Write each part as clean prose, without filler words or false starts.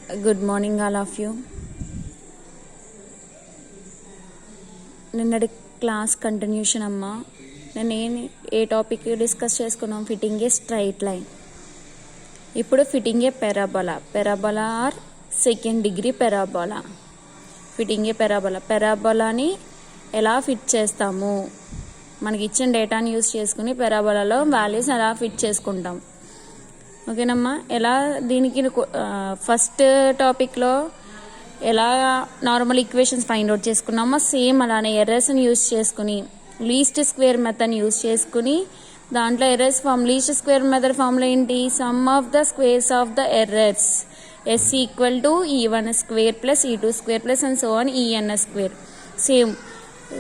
Good morning, all of you. నిన్నటి class continuation అమ్మా. నేను ఏ టాపిక్ డిస్కస్ చేసుకున్నాం? Fitting a straight line. ఇప్పుడు fitting a parabola or second degree parabola. Fitting a పెరాబోలాని ఎలా ఫిట్ చేస్తాము? మనకి ఇచ్చిన డేటాని యూజ్ చేసుకుని పెరాబోలాలో వాల్యూస్ ఎలా ఫిట్ చేసుకుంటాం. ఓకేనమ్మా. ఎలా దీనికి ఫస్ట్ టాపిక్లో ఎలా నార్మల్ ఈక్వేషన్స్ ఫైండ్ అవుట్ చేసుకున్నామో సేమ్ అలానే ఎర్రర్స్ని యూజ్ చేసుకుని లీస్ట్ స్క్వేర్ మెథడ్ని యూజ్ చేసుకుని దాంట్లో errors least square method formula ఏంటి? Sum of the squares of the errors S equal to E1 square plus E2 square plus and so on En square. Same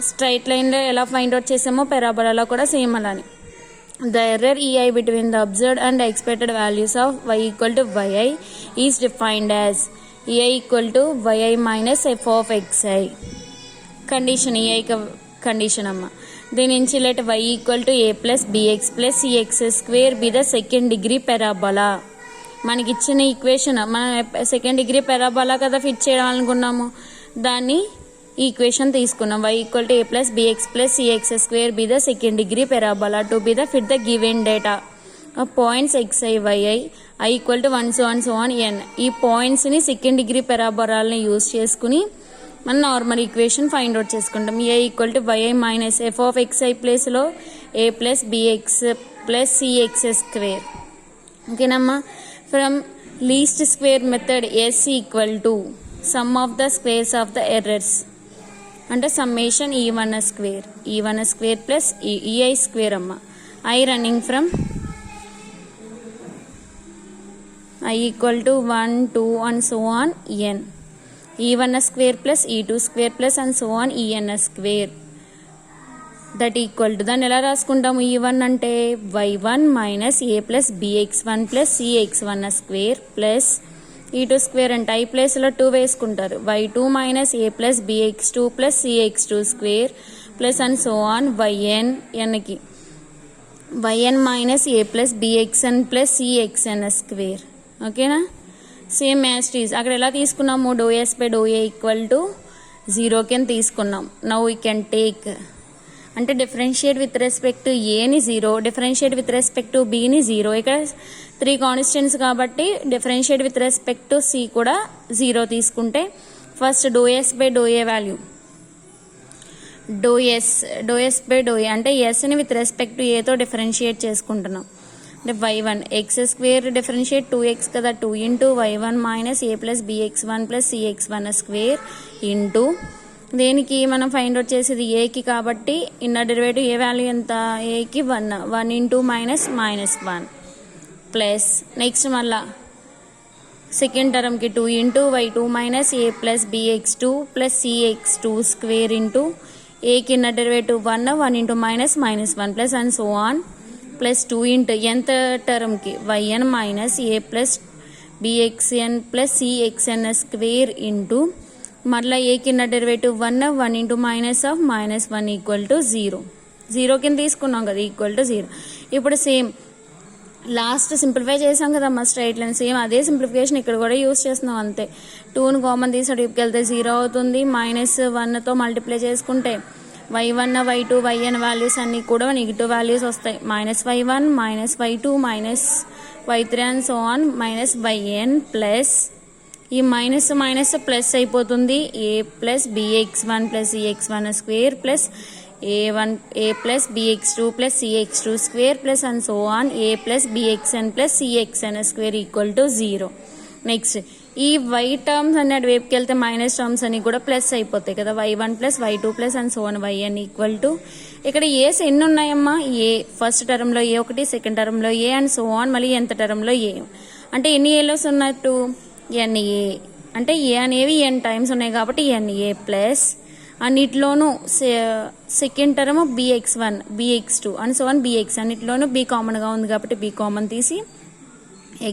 straight లైన్లో ఎలా find out చేసామో పెరాబోలాలో కూడా same అలానే. The error EI between the observed and expected values of y equal to yi is defined as EI equal to yi minus f of xi. Condition EI condition amma. Then నుంచి let y equal to a plus bx plus cx square be the second degree parabola. మనకి ఇచ్చిన equation మనం second degree parabola కదా fit చేయాలనుకున్నాము. దాన్ని equation తీసుకున్నాం. y equal to a plus bx plus cx square be the second degree parabola to be the fit the given data of points xi yi I equal to 1 so on n. ఈ points ని second degree పెరాబోలాని use చేసుకుని మనం normal equation find out చేసుకుంటాం. a equal to yi minus f of xi place లో a plus bx plus cx square. ఓకేనమ్మా. From least square method s equal to sum of the squares of the errors అంటే summation E1 square plus EI square అమ్మ. I running from I equal to 1 2 and so on n. E1 square plus E2 square plus and so on En square that equal to దాన్ని ఎలా రాసుకుంటాము? E1 అంటే y1 minus a plus bx1 plus cx1 square plus E2 square అంటే I ప్లేస్లో 2 వేసుకుంటారు. y2 minus a plus bx2 plus cx2 square plus and so on ఎన్కి yn minus a plus bxn plus cxn square. ఓకేనా. Same యాస్టీస్ అక్కడ ఎలా తీసుకున్నాము? Do S by do A equal to 0 కింద తీసుకున్నాం. నౌ వీ కెన్ టేక్ అంటే differentiate with respect to ఏని 0, differentiate with respect to బిని 0. ఇక్కడ 3 కాన్స్టెంట్స్ కాబట్టి differentiate with respect to C కూడా 0 తీసుకుంటే first do S by do A value do S by do A అంటే ఎస్ని విత్ రెస్పెక్ట్ టు ఏతో డిఫరెన్షియేట్ చేసుకుంటున్నాం. అంటే y1 X square differentiate 2x కదా, 2 into y1 minus a plus bx1 plus cx1 square into దేనికి మనం find out చేసేది ఏకి కాబట్టి ఇన్నర్ డెరివేటివ్ ఏ వాల్యూ ఎంత? ఏకి 1 ఇంటూ మైనస్ 1 ప్లస్ నెక్స్ట్ మళ్ళా సెకండ్ టర్మ్కి 2 into y2 minus a plus bx2 plus cx2 square into ఏకి inner derivative 1 into minus 1 plus and so on plus 2 into ఎంత టర్మ్కి yn minus a plus bxn plus cxn square into మళ్ళీ ఏకి inner derivative 1 into minus of -1 equal to 0 కింద తీసుకున్నాం కదా, equal to 0. ఇప్పుడు same last simplify చేసాం కదా మా స్ట్రైట్ లైన్, సేమ్ అదే సింప్లిఫికేషన్ ఇక్కడ కూడా యూజ్ చేస్తున్నాం అంతే. 2ని కామన్ తీసి అడిగికి వెళ్తే 0 అవుతుంది. -1తో మల్టిప్లై చేసుకుంటే y1 y2 yn వాల్యూస్ అన్నీ కూడా నెగిటివ్ వాల్యూస్ వస్తాయి. -y1 -y2 -y3 and so on -yn plus ఈ మైనస్ ప్లస్ అయిపోతుంది. a plus bx1 plus cx1 square plus a plus bx2 plus cx2 square plus and so on a plus bxn plus cxn square equal to 0. Next ఈ y terms అన్ని అటు వైపుకి వెళ్తే minus terms అన్ని కూడా plus అయిపోతాయి కదా, y1 plus y2 plus and so on yn equal to ఇక్కడ ఏస్ ఎన్ని ఉన్నాయమ్మా? ఏ ఫస్ట్ టర్మ్లో ఏ ఒకటి, సెకండ్ టర్మ్లో ఏ అండ్ సో ఆన్ మళ్ళీ ఎంత టర్మ్లో ఏ. అంటే ఎన్ని ఏలోస్ ఉన్నట్టు? ఎన్ఏ అంటే ఏ అనేవి n టైమ్స్ ఉన్నాయి కాబట్టి ఎన్ఏ ప్లస్ అన్నిట్లోనూ second term bx1 bx2 and so on bx అన్నిట్లోనూ b కామన్గా ఉంది కాబట్టి b కామన్ తీసి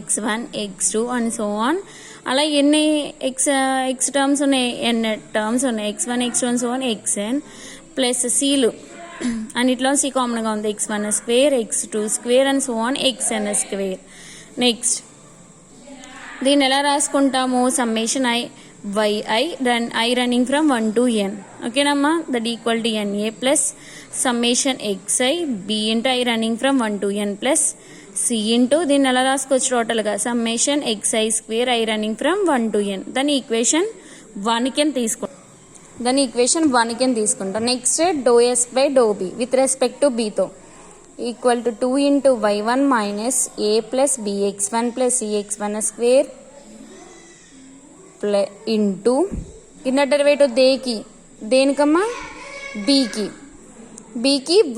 x1 x2 and so on అలా ఎన్ని x టర్మ్స్ ఉన్నాయి? n టర్మ్స్ ఉన్నాయి. x1 x2 and so on xn plus cలు అన్నిట్లో c కామన్గా ఉంది. x1 square x2 square and so on xn square. Next దీన్ని ఎలా రాసుకుంటాము summation i running from 1 to n ఓకేనమ్మా that equal to NA plus summation xi b into i running from 1 to n plus c into దీన్ని ఎలా రాసుకోవచ్చు టోటల్గా summation xi square i running from 1 to n దాని equation 1 కింద తీసుకుంటాం next do S by do B with respect to బీతో equal to 2 into y1 minus a plus bx1 plus cx1 square into inner derivative దేనికమ్మా బీకి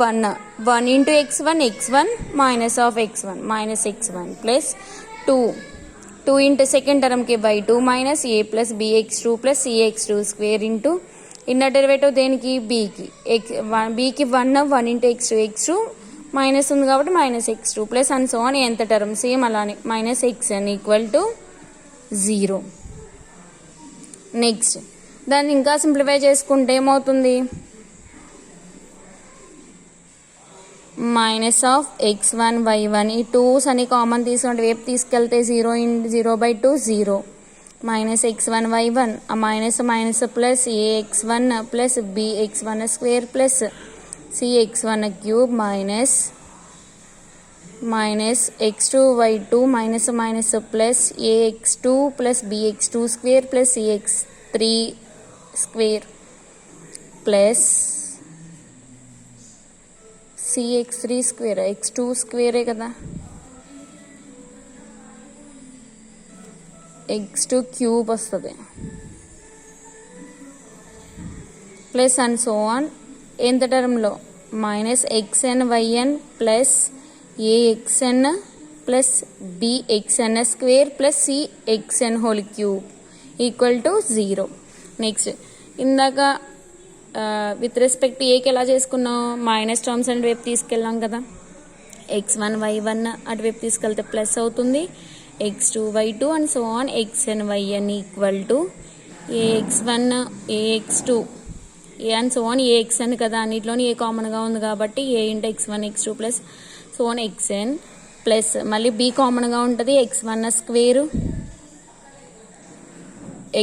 1 into x1 minus of x1 plus 2 into second టర్మ్కి y2 minus a plus bx2 plus cx2 square into inner derivative దేనికి బీకి 1 into x2 minus ఉంది కాబట్టి minus x2 plus and so on ఎంత term same అలానే minus xn equal to 0. Next దాన్ని ఇంకా simplify చేసుకుంటే ఏమవుతుంది మైనస్ ఆఫ్ x1 y1 ఈ 2's అని కామన్ తీసుకుంటే వైపు తీసుకెళ్తే 0/2 0 మైనస్ x1 y1 ఆ minus plus ax1 plus bx1 square plus cx1 cube minus x2 y2 minus plus ax2 plus bx2 square plus cx3 square plus cx3 square x2 స్క్వేరే కదా x2 cube వస్తుంది plus and so on ఎంత టర్మ్లో minus xn yn plus axn plus bxn square plus cxn whole cube equal to 0. Next ఇందాక with respect ఏకి ఎలా చేసుకున్నాం minus terms and వైపు తీసుకెళ్ళాం కదా x1 y1 అటువైపు తీసుకెళ్తే ప్లస్ అవుతుంది x2 y2 and so on xn yn equal to ax1 ax2 A and so on axn కదా అన్నిట్లోని ఏ కామన్గా ఉంది కాబట్టి a into x1 x2 plus so on xn plus మళ్ళీ b కామన్గా ఉంటుంది x1 square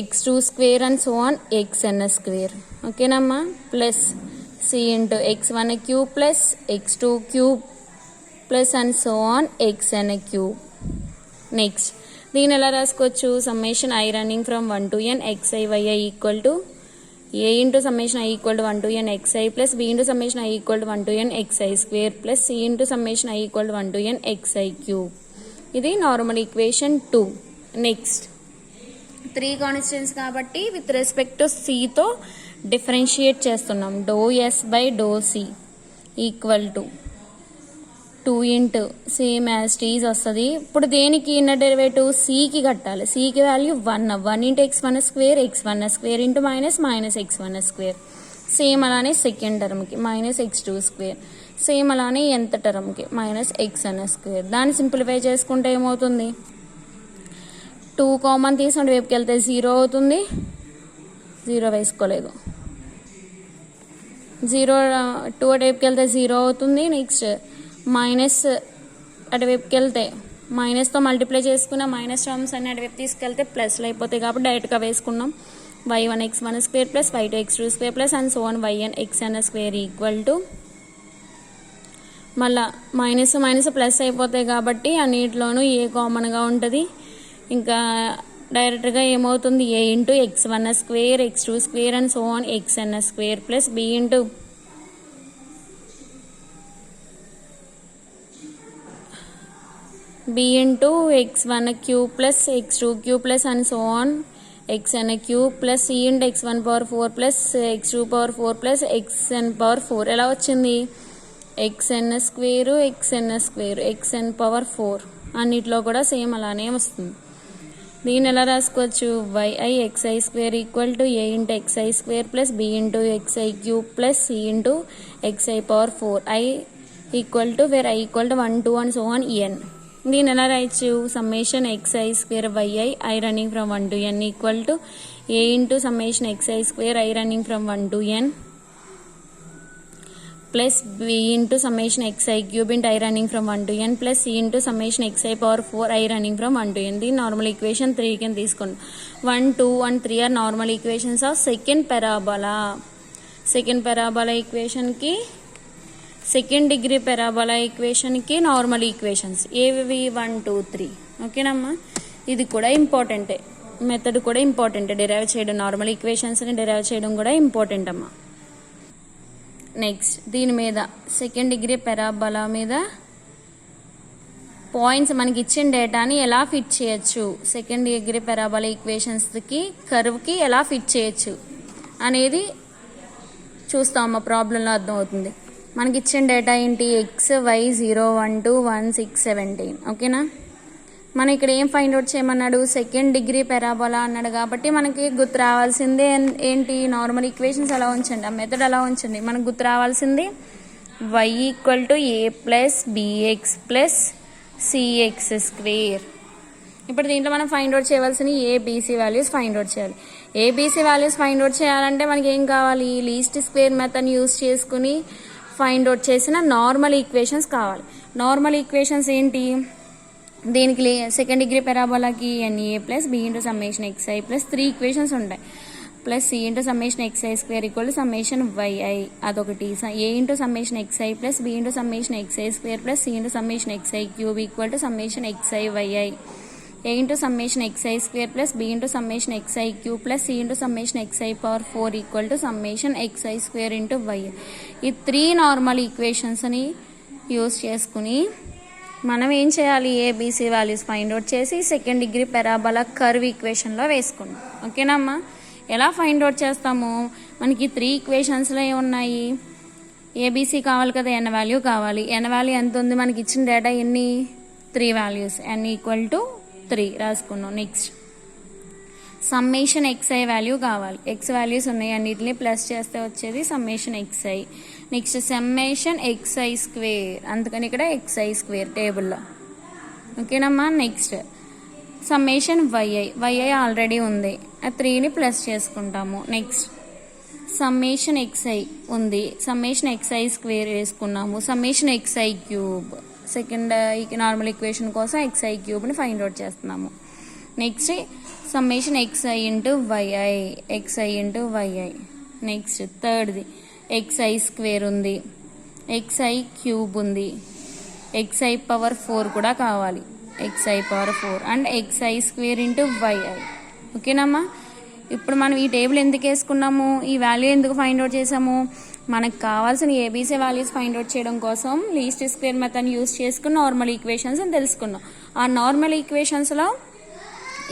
x2 square and so on xn square ఓకేనమ్మా plus c into x1 cube plus x2 cube plus and so on xn cube. Next దీన్ని ఎలా రాసుకోవచ్చు summation i running from 1 to n xi yi equal to a into summation i equal to 1 to n xi plus b into summation i equal to 1 to n xi square plus c into summation i equal to 1 to n xi cube. ఇది normal equation 2. Next 3 constants కాబట్టి with respect to cతో differentiate చేస్తున్నాం do S by do C equal to 2 into same as టీజ్ వస్తుంది. ఇప్పుడు దేనికి inner derivative సికి కట్టాలి సికి value 1 into x1 square into minus x1 square same అలానే సెకండ్ టర్మ్కి మైనస్ x2 స్క్వేర్ సేమ్ అలానే ఎంత టర్మ్కి మైనస్ xn స్క్వేర్. దాన్ని సింప్లిఫై చేసుకుంటే ఏమవుతుంది 2 కామన్ తీసుకుంటే వైపుకి వెళ్తే 0 అవుతుంది 0 వేసుకోలేదు 2 అటువైపుకి వెళ్తే 0 అవుతుంది. నెక్స్ట్ మైనస్ అటువైపుకి వెళ్తే మైనస్తో మల్టిప్లై చేసుకున్న మైనస్ టర్మ్స్ అన్ని అటువైపు తీసుకెళ్తే ప్లస్లు అయిపోతాయి కాబట్టి డైరెక్ట్గా వేసుకున్నాం y1 x1 square plus y2 x2 square plus and so on yn xn square equal to మళ్ళా మైనస్ ప్లస్ అయిపోతాయి కాబట్టి అన్నిటిలోనూ ఏ కామన్గా ఉంటుంది. ఇంకా డైరెక్ట్గా ఏమవుతుంది a into x1 square x2 square and so on xn square plus b into x1 cube plus x2 cube plus and so on xn cube plus c into x1 power 4 plus x2 power 4 plus xn power 4 ఎలా వచ్చింది xn square xn power 4 అన్నిట్లో కూడా same అలానే వస్తుంది. దీన్ని ఎలా రాసుకోవచ్చు yi xi square equal to a into xi square plus b into xi cube plus c into xi power 4 i equal to where i equal to 1 2 and so on n. దీన్ని ఎలా రాయచ్చు summation xi square yi i running from 1 to n equal to a into summation xi square i running from 1 to n plus b into summation xi cube into I running from 1 to n plus c into summation xi power 4 I running from 1 to n. The normal equation 3 can తీసుకోండి. 1, 2 and 3 are normal equations of second parabola. Second parabola equation की second degree parabola ఈక్వేషన్కి normal equations ఏవి 1, 2, 3. ఓకేనమ్మా, ఇది కూడా ఇంపార్టెంటే, method కూడా ఇంపార్టెంటే, డిరైవ్ చేయడం నార్మల్ ఈక్వేషన్స్ని డిరైవ్ చేయడం కూడా ఇంపార్టెంట్ అమ్మా. నెక్స్ట్ దీని మీద సెకండ్ డిగ్రీ పెరాబోలా మీద పాయింట్స్ మనకి ఇచ్చిన డేటాని ఎలా ఫిట్ చేయొచ్చు, సెకండ్ డిగ్రీ పెరాబోలా ఈక్వేషన్స్కి కర్వ్కి ఎలా ఫిట్ చేయొచ్చు అనేది చూస్తామమ్మా. ప్రాబ్లంలో అర్థమవుతుంది. మనకి ఇచ్చిన డేటా ఏంటి, ఎక్స్ వై 0, 1, 2, 1, 6, 17. ఓకేనా, మనం ఇక్కడ ఏం ఫైండ్ అవుట్ చేయమన్నాడు, సెకండ్ డిగ్రీ పెరాబోలా అన్నాడు కాబట్టి మనకి గుర్తు రావాల్సిందే ఏంటి, నార్మల్ ఈక్వేషన్స్ అలా ఉంచండి, ఆ మెథడ్ అలా ఉంచండి. మనకు గుర్తు రావాల్సింది y = a + bx + cx². ఇప్పుడు దీంట్లో మనం ఫైండ్ అవుట్ చేయవలసిన ఏబీసీ వాల్యూస్ ఫైండ్ అవుట్ చేయాలి. ఏబీసీ వాల్యూస్ ఫైండ్ అవుట్ చేయాలంటే మనకి ఏం కావాలి, లీస్ట్ స్క్వేర్ మెథడ్ యూస్ చేసుకుని ఫైండ్ అవుట్ చేసిన నార్మల్ ఈక్వేషన్స్ కావాలి. నార్మల్ ఈక్వేషన్స్ ఏంటి, దీనికి సెకండ్ డిగ్రీ పెరాబోలాకి na + b × summation xi + 3 equations ఉంటాయి. Plus c × summation xi² = summation yi, అదొకటి. a × summation xi + b × summation xi² + c × summation xi³ = summation xiyi. a × summation xi² + b × summation xi³ + c × summation xi⁴ = summation xi² × y. ఈ 3 normal ఈక్వేషన్స్ని use చేసుకుని మనం ఏం చేయాలి, ABC values find out చేసి second degree parabola curve ఈక్వేషన్లో వేసుకున్నాం. ఓకేనమ్మా, ఎలా find out చేస్తాము, మనకి 3 ఈక్వేషన్స్లో ఏమున్నాయి, ఏబీసీ కావాలి కదా, ఎన్ వాల్యూ కావాలి. ఎన్ వాల్యూ ఎంత ఉంది, మనకి ఇచ్చిన డేటా ఎన్ని, 3 వాల్యూస్, n = 3 రాసుకున్నాం. నెక్స్ట్ సమ్మేషన్ xi వాల్యూ కావాలి, x వాల్యూస్ ఉన్నాయి, అన్నిటిని ప్లస్ చేస్తే వచ్చేది summation xi. Next summation xi², అందుకని ఇక్కడ xi² టేబుల్లో. ఓకేనమ్మా, నెక్స్ట్ సమ్మేషన్ yi ఆల్రెడీ ఉంది, ఆ 3ని ప్లస్ చేసుకుంటాము. నెక్స్ట్ సమ్మేషన్ xi ఉంది, సమ్మేషన్ xi² వేసుకున్నాము. Summation xi³ second normal equation కోసం xi³ ఫైండ్ అవుట్ చేస్తున్నాము. Next summation xi × yi. Next థర్డ్ది xi² ఉంది, xi³ ఉంది, xi⁴ కూడా కావాలి, xi⁴ అండ్ xi² × yi. ఓకేనమ్మా, ఇప్పుడు మనం ఈ టేబుల్ ఎందుకు వేసుకున్నాము, ఈ వాల్యూ ఎందుకు ఫైండ్ అవుట్ చేసాము, మనకు కావాల్సిన ఏబీసీ వాల్యూస్ ఫైండ్ అవుట్ చేయడం కోసం లీస్ట్ స్క్వేర్ మెథడ్ యూస్ చేసుకుని నార్మల్ ఈక్వేషన్స్ అని తెలుసుకున్నాం. ఆ నార్మల్ ఈక్వేషన్స్లో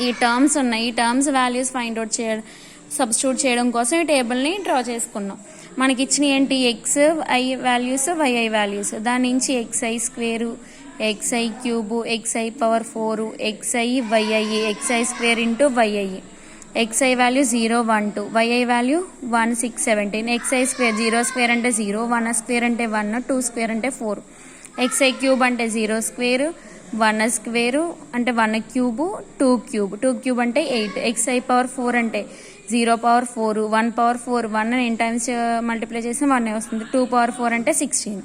ఈ టర్మ్స్ ఉన్నాయి, ఈ టర్మ్స్ వాల్యూస్ ఫైండ్ అవుట్ చేయడం సబ్స్టిట్యూట్ చేయడం కోసం ఈ టేబుల్ని డ్రా చేసుకున్నాం. మనకి ఇచ్చిన ఏంటి, xi వాల్యూస్ yi వాల్యూస్, దాని నుంచి xi², xi³ xi⁴ xiyi xi² × yi. xi value 0, 1, 2, yi value 1, 6, 17. xi² 0² అంటే 0, 1² అంటే 1, 2² అంటే 4, xi³ అంటే 0² 1² అంటే 1³ 2³ అంటే 8, xi⁴ అంటే 0⁴ 1⁴ 1 n టైమ్స్ మల్టిప్లై చేస్తే 1 వస్తుంది, 2⁴ అంటే 16.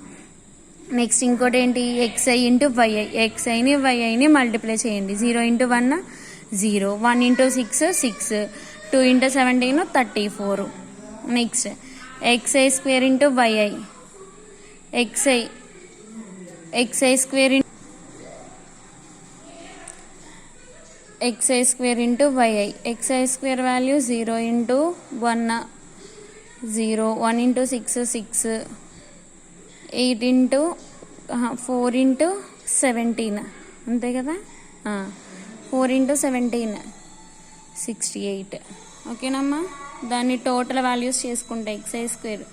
నెక్స్ట్ ఇంకోటి ఏంటి, xi × yi, xiని yiని మల్టిప్లై చేయండి, 0 × 1 0, 1 × 6 6, 2 × 17 34. Next xi² × yi, xi² × yi, xi² value 0 × 1 0, 1 × 6 6, 8 × 4 × 17 అంతే కదా, 4 × 17 68. ఓకేనమ్మా, దాన్ని టోటల్ వాల్యూస్ చేసుకుంటే xi²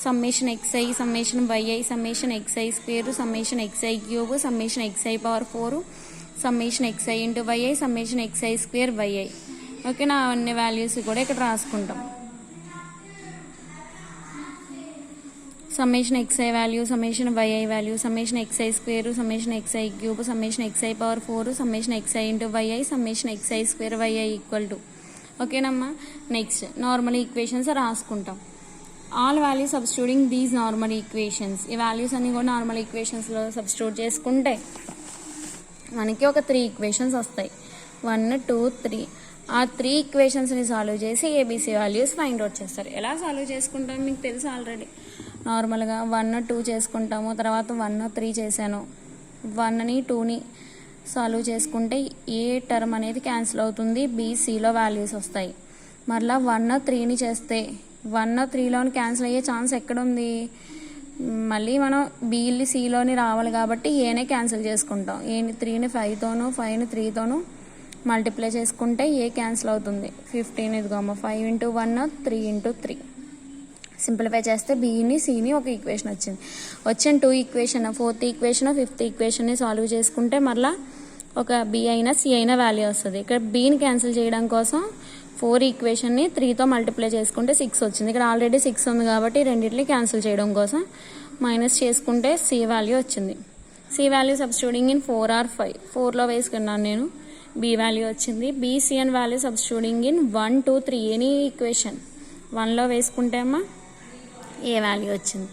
summation xi, summation yi, summation xi², summation xi³ summation xi⁴, summation xi × yi, summation xi² yi. ఓకేనా, అన్ని వాల్యూస్ కూడా ఇక్కడ రాసుకుంటాం. Summation xi value, summation yi value, summation xi², summation xi³ summation xi⁴, summation xi × yi, summation xi² yi = ఓకేనమ్మా. Next normal equations రాసుకుంటాం. All values substituting these normal equations. ఈ values అన్ని కూడా నార్మల్ ఈక్వేషన్స్లో సబ్స్టిట్యూట్ చేసుకుంటే మనకి ఒక 3 ఈక్వేషన్స్ వస్తాయి. 1 2 3. ఆ 3 ఈక్వేషన్స్ని సాల్వ్ చేసి ఏబీసీ వాల్యూస్ ఫైండ్ అవుట్ చేస్తారు. ఎలా సాల్వ్ చేసుకుంటాం మీకు తెలుసు ఆల్రెడీ. నార్మల్గా 1 2 చేసుకుంటాము, తర్వాత 1 3 చేశాను. 1ని 2ని సాల్వ్ చేసుకుంటే ఏ టర్మ్ అనేది క్యాన్సిల్ అవుతుంది, బీసీలో వాల్యూస్ వస్తాయి. మరలా 1 3ని చేస్తే 1 3లోని క్యాన్సిల్ అయ్యే ఛాన్స్ ఎక్కడుంది, మళ్ళీ మనం బీని సిలోని రావాలి కాబట్టి ఏనే క్యాన్సిల్ చేసుకుంటాం. ఏని 3ని 5తోనూ 5ని 3తోనూ మల్టిప్లై చేసుకుంటే ఏ క్యాన్సిల్ అవుతుంది. 15 ఇదిగోమ్మ 5 × 1 3 × 3. సింప్లిఫై చేస్తే బీని సిని ఒక ఈక్వేషన్ వచ్చింది. వచ్చిన 2 ఈక్వేషన్ 4th ఈక్వేషన్ 5th ఈక్వేషన్ని సాల్వ్ చేసుకుంటే మరలా ఒక బి అయినా సి అయినా వాల్యూ వస్తుంది. ఇక్కడ బీని క్యాన్సిల్ చేయడం కోసం 4 ఈక్వేషన్ని 3తో మల్టిప్లై చేసుకుంటే 6 వచ్చింది. ఇక్కడ ఆల్రెడీ 6 ఉంది కాబట్టి రెండింటిని క్యాన్సిల్ చేయడం కోసం మైనస్ చేసుకుంటే సి వాల్యూ వచ్చింది. C value substituting in 4 or 5. 4లో వేసుకున్నాను నేను, బి వాల్యూ వచ్చింది. BCN value substituting in 1 2 3 any equation 1లో వేసుకుంటే అమ్మా ఏ వాల్యూ వచ్చింది.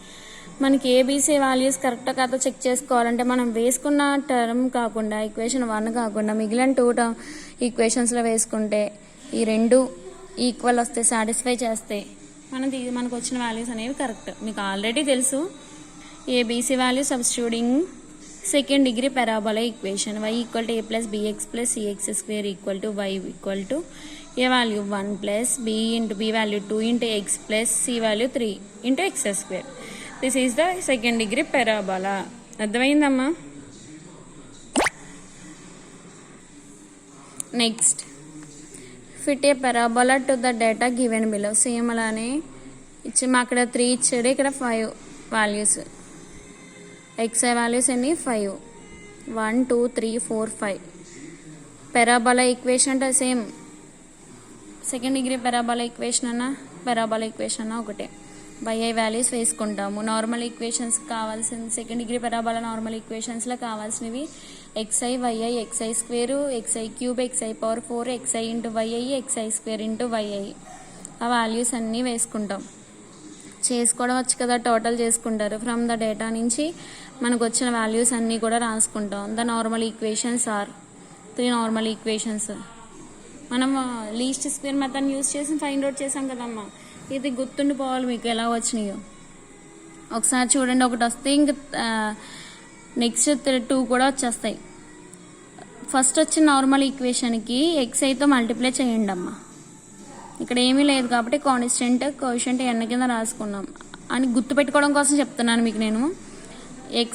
మనకి ఏబీసీ వాల్యూస్ కరెక్టో కాదో చెక్ చేసుకోవాలంటే మనం వేసుకున్న టర్మ్ కాకుండా ఈక్వేషన్ 1 కాకుండా మిగిలిన 2 ఈక్వేషన్స్లో వేసుకుంటే ఈ 2 ఈక్వల్ వస్తే సాటిస్ఫై చేస్తే మనకు వచ్చిన వాల్యూస్ అనేవి కరెక్ట్. మీకు ఆల్రెడీ తెలుసు ABC value substituting second degree parabola equation y = a + bx + cx² = y = a value 1 + b × b value 2 × x + c value 3 × x². This is the second degree parabola. అర్థమైందమ్మా? Next fit a parabola to the data given below. Same అలానే మా అక్కడ 3 ఇచ్చాడు, ఇక్కడ 5 values. xi values ఎన్ని 5 1 2 3 4 5. Parabola equation అంటే same second degree parabola equation అన్నా ఒకటే. yi వాల్యూస్ వేసుకుంటాము. నార్మల్ ఈక్వేషన్స్ కావాల్సిన సెకండ్ డిగ్రీ పారాబోలా నార్మల్ ఈక్వేషన్స్లో కావాల్సినవి xi yi xi² xi³ xi⁴ xi × yi xi² × yi. ఆ వాల్యూస్ అన్నీ వేసుకుంటాం. చేసుకోవడం వచ్చు కదా, టోటల్ చేసుకుంటారు. ఫ్రమ్ ద డేటా నుంచి మనకు వచ్చిన వాల్యూస్ అన్నీ కూడా రాసుకుంటాం. The normal equations are 3 normal equations. మనం లీస్ట్ స్క్వేర్ మెథడ్ యూజ్ చేసి ఫైండ్ అవుట్ చేసాం కదమ్మా. ఇది గుర్తుండిపోవాలి మీకు ఎలా వచ్చినాయో. ఒకసారి చూడండి, ఒకటి వస్తే ఇంక నెక్స్ట్ 2 కూడా వచ్చేస్తాయి. ఫస్ట్ వచ్చిన నార్మల్ ఈక్వేషన్కి xiతో మల్టిప్లై చేయండి అమ్మా. ఇక్కడ ఏమీ లేదు కాబట్టి కాన్స్టెంట్ కోషెంట్ n కింద రాసుకున్నాం అని గుర్తుపెట్టుకోవడం కోసం చెప్తున్నాను మీకు నేను.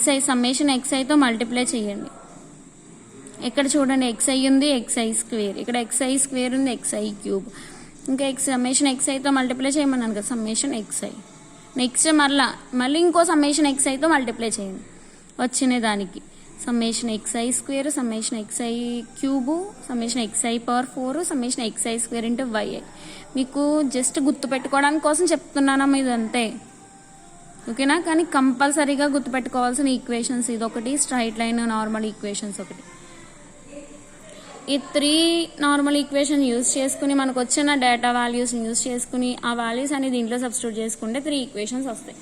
xi సమ్మేషన్ xiతో మల్టిప్లై చేయండి. ఇక్కడ చూడండి xi ఉంది xi², ఇక్కడ xi² ఉంది xi³ ఇంకా సమ్మేషన్ xiతో మల్టిప్లై చేయమన్నాను కదా, సమ్మేషన్ xi. నెక్స్ట్ మళ్ళీ ఇంకో సమ్మేషన్ xiతో మల్టిప్లై చేయండి. వచ్చిన దానికి summation xi² summation xi³ summation xi⁴ summation xi² × yi. మీకు జస్ట్ గుర్తుపెట్టుకోవడానికి కోసం చెప్తున్నానమ్మా, ఇదంతే ఓకేనా. కానీ కంపల్సరీగా గుర్తుపెట్టుకోవాల్సిన ఈక్వేషన్స్ ఇదొకటి, స్ట్రైట్ లైన్ నార్మల్ ఈక్వేషన్స్ ఒకటి. ఈ 3 నార్మల్ ఈక్వేషన్ యూజ్ చేసుకుని మనకు వచ్చిన డేటా వాల్యూస్ని యూజ్ చేసుకుని ఆ వాల్యూస్ అనేది దీంట్లో సబ్స్టిట్యూట్ చేసుకుంటే 3 ఈక్వేషన్స్ వస్తాయి.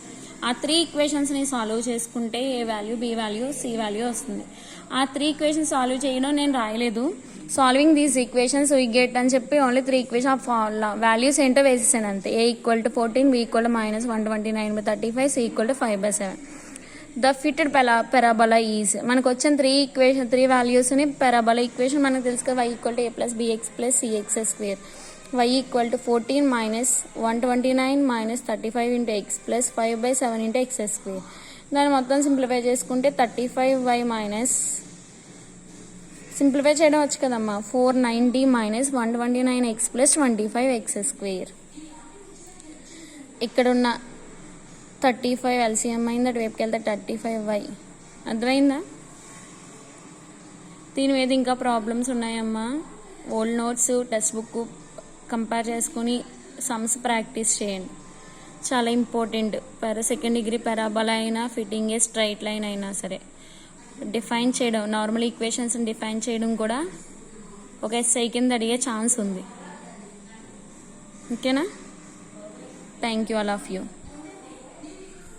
ఆ 3 ఈక్వేషన్స్ని సాల్వ్ చేసుకుంటే A value B value C value వస్తుంది. ఆ 3 ఈక్వేషన్స్ సాల్వ్ చేయడం నేను రాయలేదు. Solving these equations we get అని చెప్పి ఓన్లీ 3 ఈక్వేషన్ ఆఫ్ వాల్యూస్ ఏంటో వేసేసాను అంతే. a = 14, b = -129/35, c = 5/7. The fitted parabola is మనకు వచ్చిన 3 వాల్యూస్ని పారాబోలా ఈక్వేషన్ మనకు తెలుసు కదా. y = a + bx + cx². y = 14 - 129 - 35 × x + 5/7 × x². దాన్ని మొత్తం సింప్లిఫై చేసుకుంటే 35y సింప్లిఫై చేయడం వచ్చు కదమ్మా. 490 - 129x + 25x². ఇక్కడున్న 35 ఎల్సిఎం అయింది, అటువైపుకి వెళ్తే 35y. అర్థమైందా? దీని మీద ఇంకా ప్రాబ్లమ్స్ ఉన్నాయమ్మా. Old notes text book compare చేసుకుని సమ్స్ ప్రాక్టీస్ చేయండి, చాలా ఇంపార్టెంట్. సెకండ్ డిగ్రీ పారాబోలా అయినా ఫిట్టింగ్ ఏ స్ట్రైట్ లైన్ అయినా సరే డిఫైన్ చేయడం, నార్మల్ ఈక్వేషన్స్ని డిఫైన్ చేయడం కూడా ఒక ఎస్ఐ కింద అడిగే ఛాన్స్ ఉంది. ఓకేనా? Thank you all of you.